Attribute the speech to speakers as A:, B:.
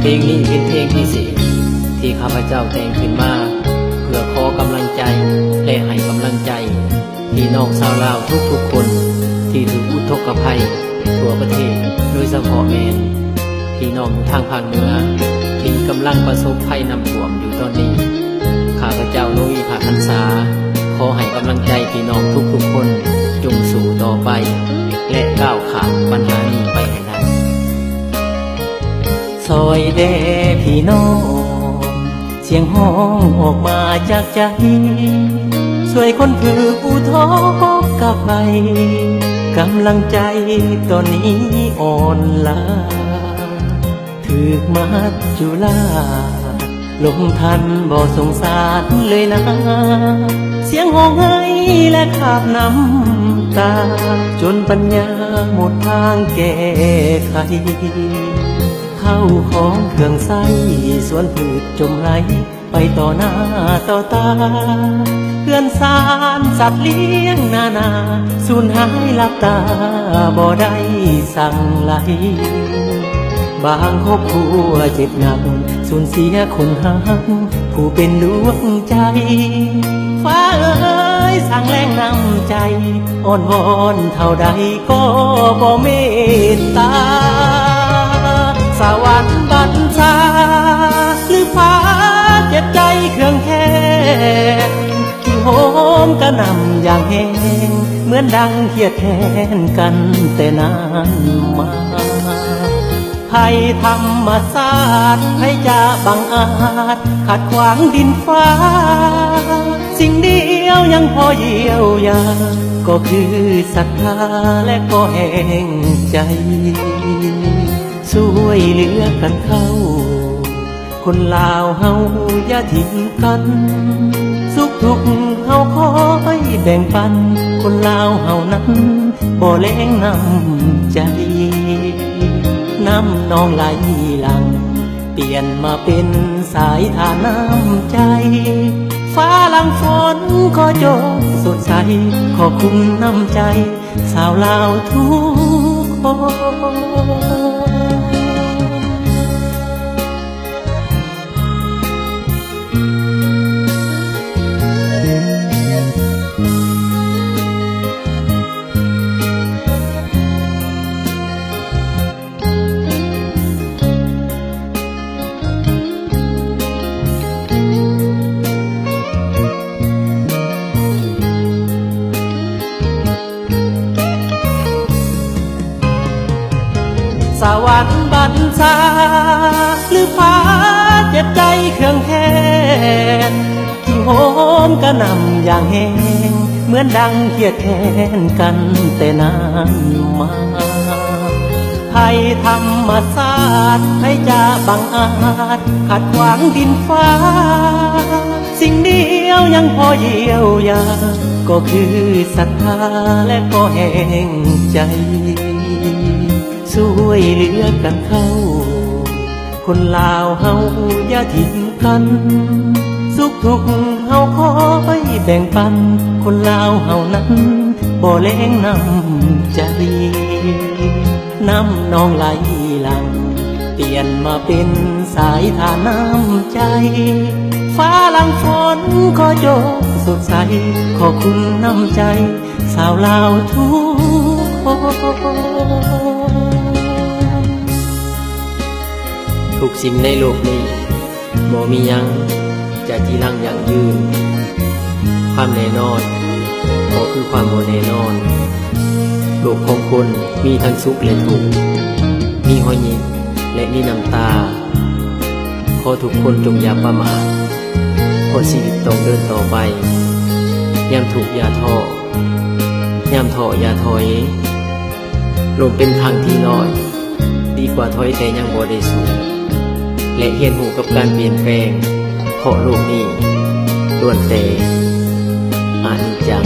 A: เพลงนี้เป็นเพลงพิเศษที่ข้าพเจ้าแต่งขึ้นมาเพื่อขอกำลังใจและให้กำลังใจพี่น้องชาวลาวทุกๆคนที่ถูกอุทกภัยทั่วประเทศโดยเฉพาะแม่พี่น้องทางภาคเหนือที่กำลังประสบภัยน้ำท่วมอยู่ตอนนี้ข้าพเจ้านุ้ยภาคพรรษาขอให้กำลังใจพี่น้องทุกๆคนจงสู้ต่อไปและก้าวข้ามปัญหานี้ไปให้ได้ซอยแด่พี่น้องเสียงห้องออกมาจากใจช่วยคนถือผู้ท้อกับไปกำลังใจตอนนี้อ่อนล้าถือมัดจุลาลงทันบ่สงสารเลยนะเสียงห้องไห้และขาบน้ำตาจนปัญญาหมดทางแก้ไขเข้าของเครื่องใช้สวนพืชจมไหลไปต่อหน้าต่อตาเพื่อนสารสัตว์เลี้ยงนาสูญหายลับตาบ่ได้สั่งไหลบางครอบครัวเจ็บหนักสูญเสียคนหักผู้เป็นดวงใจฟ้าเอ๋ยสั่งแรงนำใจอ่อนวอนเท่าใดก็บ่เมตตาสวรรค์บัญชาหรือฟ้าเจ็บใจเครื่องแค้นที่โหมกระหน่ำอย่างแห้งเหมือนดังเคียดแค้นกันแต่นานมาภัยธรรมศาสตร์ให้จะบังอาจขัดขวางดินฟ้าสิ่งเดียวยังพอเยียวยาก็คือศรัทธาและก็แห่งใจช่วยเหลือกันเข้าคนลาวเฮาอย่าทิ้งกันสุขทุกข์เฮาคอยแบ่งปันคนลาวเฮานั้นบ่แลงน้ำใจน้ำนองไหลหลังเปลี่ยนมาเป็นสายทานน้ำใจฟ้าหลังฝนขอจงสดใสขอบคุณน้ำใจชาวลาวทุกคนสวรรค์บัญชาหรือฟ้าเจ็บใจเครื่องแค้นที่โหมกระหน่ำอย่างแห้งเหมือนดังเคียดแค้นกันแต่นานมาภัยธรรมศาสตร์ให้จะบังอาจขัดขวางดินฟ้าสิ่งเดียวยังพอเยียวยาก็คือศรัทธาและก็แห่งใจช่วยเหลือกันเข้าคนลาวเฮาอย่าทิ้งกันสุขทุกข์เฮาคอยแบ่งปันคนลาวเฮานั้นบ่แลงน้ำใจน้ำนองไหลหลังเปลี่ยนมาเป็นสายทานน้ำใจฟ้าหลังฝนขอจงสดใสขอบคุณน้ำใจชาวลาวทุกคนทุกสิ่งในโลกนี้บ่มียังจะจีรังอย่างยืนความแน่นอนก็คือความบ่แน่นอนโลกของคนมีทั้งสุขและทุกข์มีรอยยิ้มและมีน้ำตาขอทุกคนจงอย่าประมาทเพราะชีวิตต้องเดินต่อไปยามทุกข์อย่าท้อยามท้ออย่าถอยลมเป็นทางที่น้อยดีกว่าถอยแต่ยังบ่ได้สู้และเรียนรู้กับการเปลี่ยนแปลงเพราะโลกนี้ล้วนแต่อนิจจัง